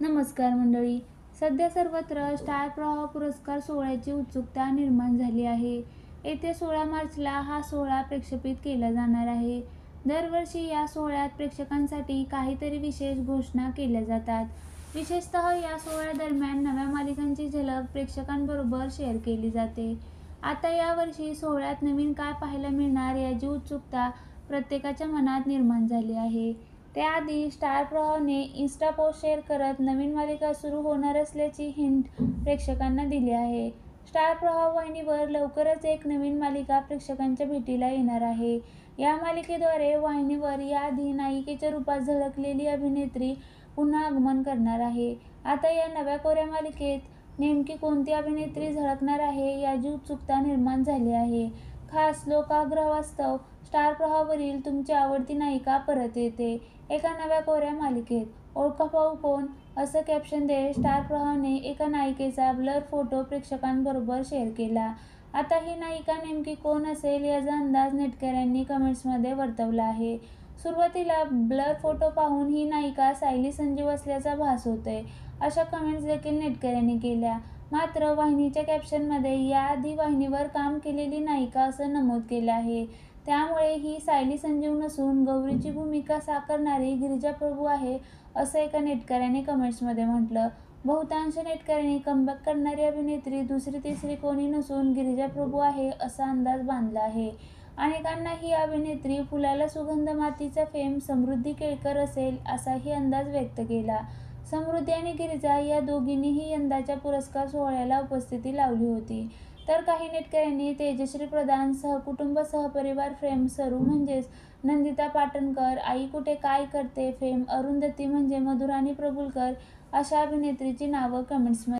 नमस्कार मंडळी. सध्या सर्वत्र स्टार प्रवाह पुरस्कार सोहळ्याची उत्सुकता निर्माण झाली आहे. येत्या 16 मार्चला हा सोहळा प्रक्षेपित केला जाणार आहे. दरवर्षी या सोहळ्यात प्रेक्षकांसाठी काहीतरी विशेष घोषणा केल्या जातात. विशेषतः या सोहळ्यादरम्यान नव्या मालिकांची झलक प्रेक्षकांबरोबर शेअर केली जाते. आता यावर्षी सोहळ्यात नवीन काय पाहायला मिळणार याची उत्सुकता प्रत्येकाच्या मनात निर्माण झाली आहे. त्याआधी स्टार प्रवाहने इन्स्टा पोस्ट शेअर करत नवीन मालिका सुरू होणार असल्याची हिंट प्रेक्षकांना दिली आहे. स्टार प्रवाह वाहिनीवर लवकरच एक नवीन मालिका प्रेक्षकांच्या भेटीला येणार आहे. या मालिकेद्वारे वाहिनीवर याआधी नायिकेच्या रूपात झळकलेली अभिनेत्री पुन्हा आगमन करणार आहे. आता या नव्या कोऱ्या मालिकेत नेमकी कोणती अभिनेत्री झळकणार आहे याची उत्सुकता निर्माण झाली आहे. खास लोकाग्रहास्तव स्टार प्रवाहावरील तुमची आवडती नायिका परत येते एका नव्या कोऱ्या मालिकेत, ओळखा पाहू कोण, असं कॅप्शन देत स्टार प्रवाहाने एका नायिकेचा ब्लर फोटो प्रेक्षकांबरोबर शेअर केला. आता ही नायिका नेमकी कोण असेल याचा अंदाज नेटकऱ्यांनी कमेंट्समध्ये वर्तवला आहे. सुरुवातीला ब्लर फोटो पाहून ही नायिका सायली संजीव असल्याचा भास होतोय, अशा कमेंट्स देखील नेटकऱ्यांनी केल्या. मात्र वाहिनीच्या कॅप्शनमध्ये याआधी वाहिनीवर काम केलेली नायिका असं नमूद केलं आहे. त्यामुळे ही सायली संजीव नसून गौरीची भूमिका साकारणारी गिरिजा प्रभू आहे, असं एका नेटकऱ्याने कमेंट्समध्ये म्हटलं. बहुतांश नेटकऱ्यांनी कमबॅक करणारी अभिनेत्री दुसरी तिसरी कोणी नसून गिरिजा प्रभू आहे असा अंदाज बांधला आहे. अनेकांना ही अभिनेत्री फुलाला सुगंध मातीचा फेम समृद्धी केळकर असेल असाही अंदाज व्यक्त केला. समृद्धी आणि गिरिजा या दोघींनीही यंदाच्या पुरस्कार सोहळ्याला उपस्थिती लावली होती. तर काही नेटकऱ्यांनी तेजश्री प्रधान सहकुटुंब सहपरिवार फेम सरू म्हणजेच नंदिता पाटणकर, आई कुठे काय करते फेम अरुंधती म्हणजे मधुराणी प्रभुलकर अशा अभिनेत्रीची नावं कमेंट्समध्ये